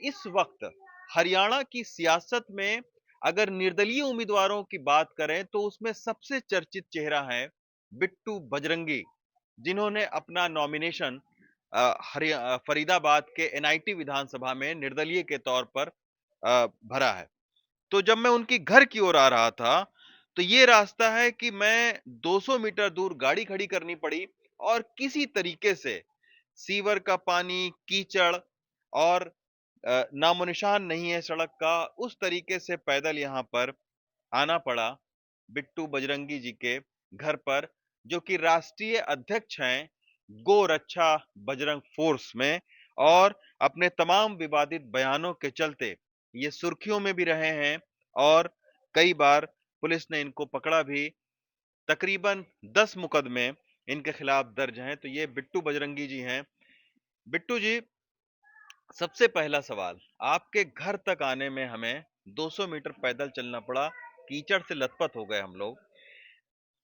इस वक्त हरियाणा की सियासत में अगर निर्दलीय उम्मीदवारों की बात करें तो उसमें सबसे चर्चित चेहरा है बिट्टू बजरंगी, जिन्होंने अपना नॉमिनेशन फरीदाबाद के एनआईटी विधानसभा में निर्दलीय के तौर पर भरा है। तो जब मैं उनकी घर की ओर आ रहा था, तो ये रास्ता है कि मैं 200 मीटर दूर गाड़ी खड़ी करनी पड़ी और किसी तरीके से सीवर का पानी, कीचड़ और नामो-निशान नहीं है सड़क का, उस तरीके से पैदल यहाँ पर आना पड़ा बिट्टू बजरंगी जी के घर पर, जो कि राष्ट्रीय अध्यक्ष हैं गो रक्षा बजरंग फोर्स में, और अपने तमाम विवादित बयानों के चलते ये सुर्खियों में भी रहे हैं और कई बार पुलिस ने इनको पकड़ा भी। तकरीबन 10 मुकदमे इनके खिलाफ दर्ज हैं। तो ये बिट्टू बजरंगी जी हैं। बिट्टू जी, सबसे पहला सवाल, आपके घर तक आने में हमें 200 मीटर पैदल चलना पड़ा, कीचड़ से लथपथ हो गए हम लोग।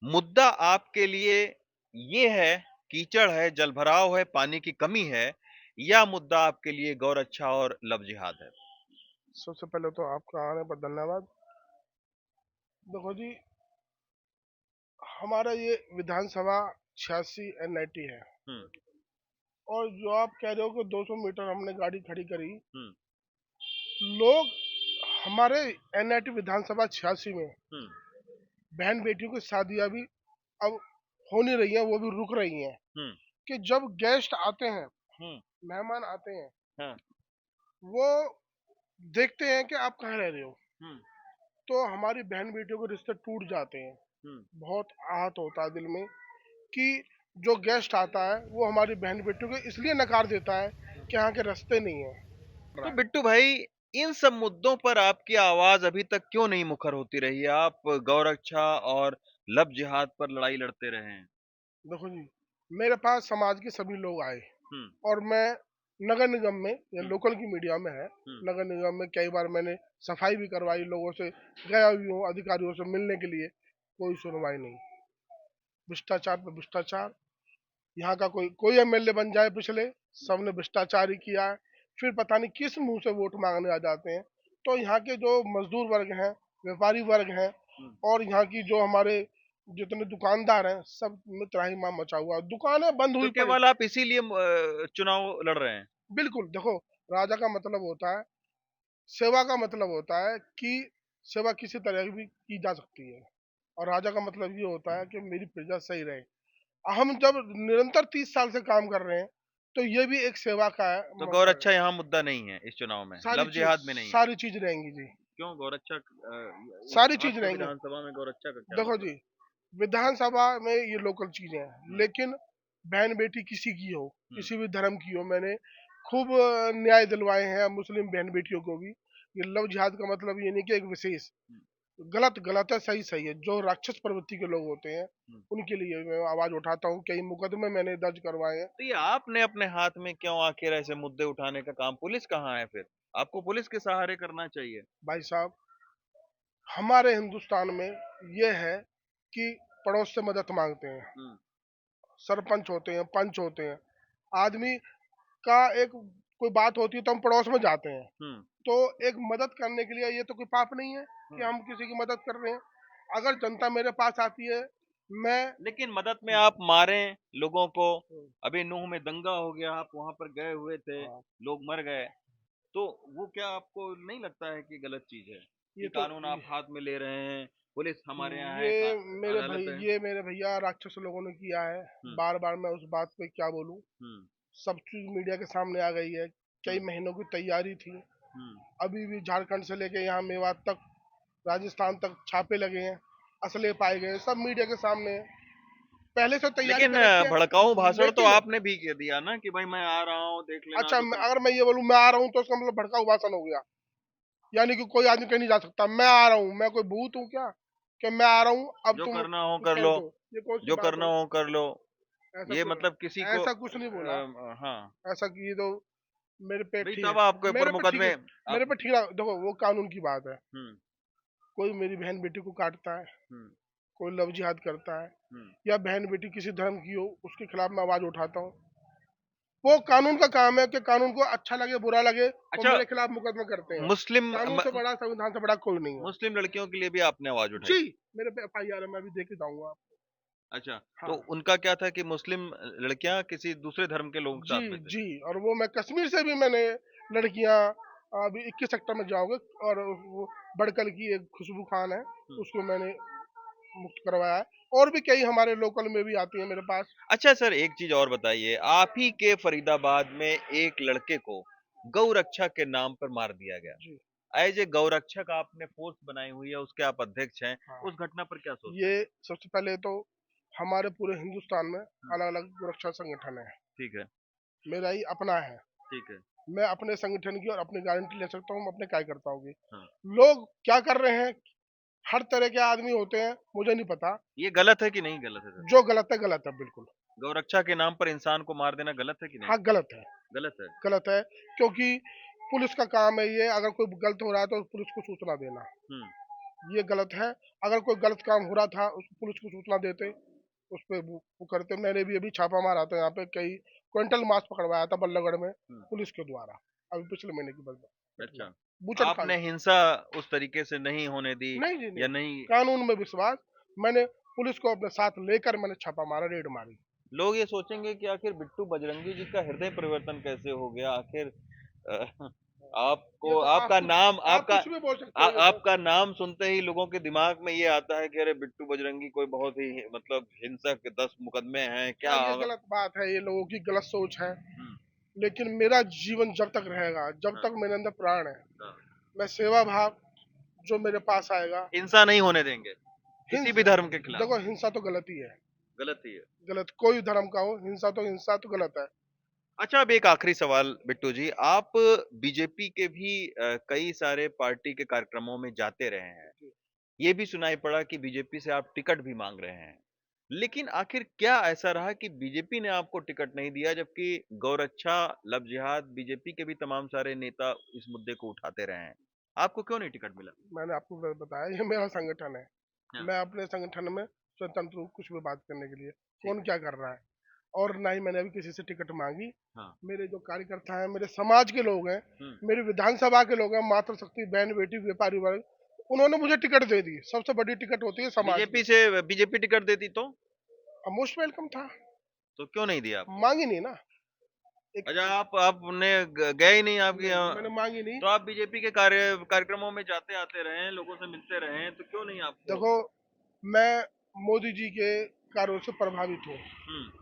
मुद्दा आपके लिए ये है, कीचड़ है, जलभराव है, पानी की कमी है, या मुद्दा आपके लिए गौरक्षा और लव जिहाद है? सबसे पहले तो आपका आने पर धन्यवाद। देखो जी, हमारा ये विधानसभा 86 एनआईटी है। हम्म। और जो आप कह रहे हो कि 200 मीटर हमने गाड़ी खड़ी करी, हम्म। लोग हमारे एनआईटी विधानसभा 86 में हम्म। बहन बेटियों की शादियां भी अब हो नहीं रही हैं, वो भी रुक रही हैं। हम्म। कि जब गेस्ट आते हैं, हम्म। मेहमान आते हैं, हाँ। वो देखते हैं कि आप कहाँ रह रहे हो, हम्म। तो हमारी बहन बेटियों के रिश्ते टूट जाते हैं। हम्म। बहुत आहत होता है दिल में कि जो गेस्ट आता है वो हमारी बहन बेटियों को इसलिए नकार देता है कि यहाँ के रास्ते नहीं है। तो बिट्टू भाई, इन सब मुद्दों पर आपकी आवाज अभी तक क्यों नहीं मुखर होती रही? आप गौरक्षा और लव जिहाद पर लड़ाई लड़ते रहे हैं। देखो जी, मेरे पास समाज के सभी लोग आए हम्म। और मैं नगर निगम में या हम्म। लोकल की मीडिया में है, हम्म। नगर निगम में कई बार मैंने सफाई भी करवाई, लोगों से गया भी हूँ अधिकारियों से मिलने के लिए, कोई सुनवाई नहीं। भ्रष्टाचार पे भ्रष्टाचार। यहाँ का कोई कोई एमएलए बन जाए पिछले, सबने भ्रष्टाचार ही किया है। फिर पता नहीं किस मुंह से वोट मांगने आ जाते हैं। तो यहाँ के जो मजदूर वर्ग हैं, व्यापारी वर्ग हैं, हम्म। और यहाँ की जो हमारे जितने दुकानदार हैं, सब में त्राहिमाम मचा हुआ है, दुकानें बंद तो हुई पड़ी। केवल आप इसीलिए चुनाव लड़ रहे हैं? बिल्कुल, देखो, राजा का मतलब होता है, सेवा का मतलब होता है कि सेवा किसी तरह की भी की जा सकती है, और राजा का मतलब ये होता है कि मेरी प्रजा सही रहे। हम जब निरंतर 30 साल से काम कर रहे हैं, तो ये भी एक सेवा का है तो मौका है। गौरक्षा यहाँ मुद्दा नहीं है इस चुनाव में, सारी लव चीज जिहाद में नहीं है? सारी चीज रहेंगी जी। क्यों गौरक्षा सारी चीज आपके रहेंगे। विधानसभा में गौरक्षा का क्या देखो मतलब? जी, विधानसभा में ये लोकल चीजें हैं, हम्म। लेकिन बहन बेटी किसी की हो, हम्म। किसी भी धर्म की हो, मैंने खूब न्याय दिलवाए हैं मुस्लिम बहन बेटियों को भी। ये लव जिहाद का मतलब ये नहीं कि एक विशेष, हम्म। गलत गलत है, सही सही है। जो राक्षस प्रवृत्ति के लोग होते हैं, हम्म। उनके लिए मैं आवाज उठाता हूँ। कई मुकदमे मैंने दर्ज करवाए हैं। तो ये आपने अपने हाथ में क्यों आखिर ऐसे मुद्दे उठाने का काम? पुलिस कहाँ है फिर? आपको पुलिस के सहारे करना चाहिए। भाई साहब, हमारे हिंदुस्तान में ये है कि पड़ोस से मदद मांगते हैं। हम्म। सरपंच होते हैं, पंच होते हैं, आदमी का एक कोई बात होती है तो हम पड़ोस में जाते हैं। हम्म। तो एक मदद करने के लिए ये तो कोई पाप नहीं है कि हम्म। हम किसी की मदद कर रहे हैं। अगर जनता मेरे पास आती है, मैं लेकिन मदद में आप मारें लोगों को। अभी नूह में दंगा हो गया, आप वहां पर गए हुए थे, हाँ, लोग मर गए। तो वो क्या आपको नहीं लगता है कि गलत चीज है ये कि तो कानून आप हाथ में ले रहे हैं? पुलिस हमारे यहाँ है, ये मेरे भाई, अदालत है। ये मेरे भैया राक्षस लोगों ने किया है। हम्म। बार बार मैं उस बात पे क्या बोलूं। हम्म। सब चीज मीडिया के सामने आ गई है। कई हम्म। महीनों की तैयारी थी। हम्म। अभी भी झारखंड से लेके यहाँ मेवात तक, राजस्थान तक छापे लगे हैं, असले पाए गए हैं, सब मीडिया के सामने है। पहले से तैयारी लेकिन कर रखी है। भड़काऊ भाषण तो लेकिन आपने भी कह दिया ना कि भाई मैं आ रहा हूँ, देख लेना अच्छा, तो सब। अगर मैं ये बोलूं मैं आ रहा हूँ, तो इसका मतलब भड़का भाषण हो गया। यानी कि कोई आदमी कहीं नहीं जा सकता, मैं आ रहा हूँ, मैं कोई भूत हूँ क्या कि मैं आ रहा हूँ, अब जो तुम करना हो कर कह लो, दो। ये कौन सी जो बात करना हुई? हो कर लो। ऐसा ये कुछ मतलब किसी को ऐसा कुछ नहीं बोला। हाँ। ऐसा कि ये तो मेरे पे भाई ठीक तब है, आपके ऊपर मुकदमे मेरे आप। पे ठीक है। देखो, वो कानून की बात है। हम्म। कोई मेरी बहन बेटी को काटता है, हम्म। कोई लव जिहाद करता है, हम्म। या बहन बेटी किसी धर्म की हो, उसके खिलाफ मैं आवाज उठाता हूँ। वो कानून का काम है कि कानून को अच्छा लगे बुरा लगे वो अच्छा, मेरे खिलाफ मुकदमा करते हैं। मुस्लिम कानून से बड़ा, संविधान से बड़ा कोई नहीं है। मुस्लिम लड़कियों के लिए भी आपने आवाज जी, उठाई। मेरे पे एफआईआर है, मैं अभी देके जाऊंगा। अच्छा, तो हाँ। उनका क्या था कि मुस्लिम लड़कियां किसी दूसरे धर्म के लोगों के जी, साथ में थे। जी। और वो मैं कश्मीर से भी मैंने लड़कियां, अभी 21 सेक्टर में जाओगे, और वो बड़कल की एक खुशबू खान है, हम्म। उसको मैंने मुक्त करवाया है। और भी कई हमारे लोकल में भी आती है मेरे पास। अच्छा सर, एक चीज और बताइए, आप ही के फरीदाबाद में एक लड़के को गौ रक्षा के नाम पर मार दिया गया। जी। एज ए गौ रक्षक आपने फोर्स बनाई हुई है, उसके आप अध्यक्ष हैं, हाँ। उस घटना पर क्या सोचते ये हैं? सबसे पहले तो हमारे पूरे हिंदुस्तान में हम्म, अलग अलग सुरक्षा संगठन है। ठीक है। मेरा ही अपना है। ठीक है। मैं अपने संगठन की और अपनी गारंटी ले सकता हूँ, अपने कार्यकर्ताओं की। हाँ। लोग क्या कर रहे हैं, हर तरह के आदमी होते हैं, मुझे नहीं पता। ये गलत है कि नहीं गलत है सर? जो गलत है बिल्कुल। गौ रक्षा के नाम पर इंसान को मार देना गलत है कि नहीं? हाँ, गलत है। गलत है। गलत है, क्योंकि पुलिस का काम है ये, अगर कोई गलत हो रहा है तो पुलिस को सूचना देना। हम्म। ये गलत है। अगर कोई गलत काम हो रहा था, उस पुलिस को सूचना देते, उस पे वो करते। मैंने भी अभी छापा मारा था, यहाँ पे कई क्विंटल मांस पकड़वाया था बल्लभगढ़ में, हम्म। पुलिस के द्वारा, अभी पिछले महीने की घटना। अच्छा, बूचड़खाल। आपने हिंसा उस तरीके से नहीं होने दी नहीं जी, या नहीं। नहीं? कानून में विश्वास। मैंने पुलिस को अपने साथ लेकर मैंने छापा मारा, रेड मारी। लोग ये सोचेंगे कि आखिर बिट्टू बजरंगी जी का हृदय परिवर्तन कैसे हो गया आखिर। अ, ये आपको तो आपका नाम आप कुछ भी बोल सकते हो, ये तो। आपका नाम सुनते ही लोगों के दिमाग में ये आता है कि अरे बिट्टू बजरंगी कोई बहुत ही मतलब हिंसक 10 मुकदमे हैं क्या। हाँ, ये गलत बात है, ये लोगों की गलत सोच है। हम्म, लेकिन मेरा जीवन जब तक रहेगा, जब हाँ, तक मेरे अंदर प्राण है, हाँ। मैं सेवा भाव जो मेरे पास आएगा। हिंसा नहीं होने देंगे किसी भी हिंसा, धर्म के खिलाफ। देखो हिंसा तो गलत ही है। गलत ही है। गलत, कोई धर्म का हो, हिंसा तो गलत है। अच्छा, अब एक आखिरी सवाल बिट्टू जी, आप बीजेपी के भी कई सारे पार्टी के कार्यक्रमों में जाते रहे हैं। ये भी सुनाई पड़ा कि बीजेपी से आप टिकट भी मांग रहे हैं। लेकिन आखिर क्या ऐसा रहा कि बीजेपी ने आपको टिकट नहीं दिया, जबकि गौरक्षा, लव जिहाद, बीजेपी के भी तमाम सारे नेता इस मुद्दे को उठाते रहे हैं। आपको क्यों नहीं टिकट मिला? मैंने आपको बताया, ये मेरा संगठन है। हाँ, मैं अपने संगठन में स्वतंत्र हूँ कुछ भी बात करने के लिए, ठीक कौन है। क्या कर रहा है। और ना ही मैंने अभी किसी से टिकट मांगी। हाँ। मेरे जो कार्यकर्ता हैं, मेरे समाज के लोग हैं, हुँ। मेरी विधानसभा के लोग हैं, मातृशक्ति बहन बेटी व्यापारी वर्ग, उन्होंने मुझे टिकट दे दी। सबसे बड़ी टिकट होती है समाज की। बीजेपी टिकट देती मोस्ट वेलकम था। तो क्यों नहीं दिया आपको? मांगी नहीं ना। एक, अच्छा, आपने गए ही नहीं आपके नहीं, यहाँ। मैंने मांगी नहीं। तो आप बीजेपी के कार्यक्रमों में जाते आते रहे हैं, लोगों से मिलते रहे हैं, तो क्यों नहीं आपको? देखो, मैं मोदी जी के कार्यों से प्रभावित हूँ। हम्म।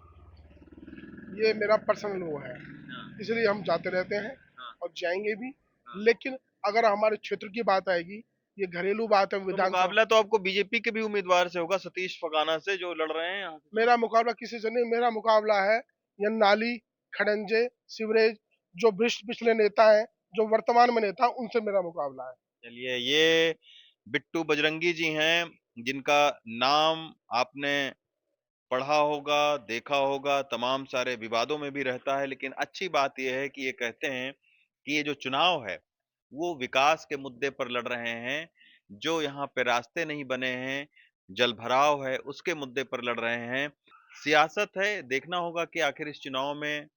ये मेरा पर्सनल वो है, हाँ, इसलिए हम जाते रहते हैं हाँ, और जाएंगे भी। हाँ। लेकिन अगर हमारे क्षेत्र की बात आएगी, ये घरेलू बात है, तो विधानसभा। मुकाबला तो आपको बीजेपी के भी उम्मीदवार से होगा, सतीश फगाना से, जो लड़ रहे हैं यहाँ से चुनाव। मेरा मुकाबला किसी से नहीं, मेरा मुकाबला है ये नाली, खड़ंजे, सीवरेज, जो भ्रष्ट पिछले नेता हैं, जो वर्तमान में नेता, उनसे मेरा मुकाबला है। चलिए, ये बिट्टू बजरंगी जी हैं, जिनका नाम आपने पढ़ा होगा, देखा होगा, तमाम सारे विवादों में भी रहता है, लेकिन अच्छी बात यह है कि ये कहते हैं कि ये जो चुनाव है, वो विकास के मुद्दे पर लड़ रहे हैं। जो यहाँ पे रास्ते नहीं बने हैं, जलभराव है, उसके मुद्दे पर लड़ रहे हैं। सियासत है, देखना होगा कि आखिर इस चुनाव में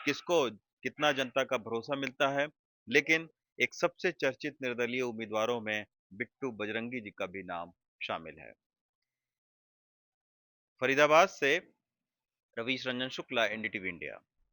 किसको कितना जनता का भरोसा मिलता है। लेकिन एक सबसे चर्चित निर्दलीय उम्मीदवारों में बिट्टू बजरंगी जी का भी नाम शामिल है। फरीदाबाद से रवीश रंजन शुक्ला, एनडीटीवी इंडिया।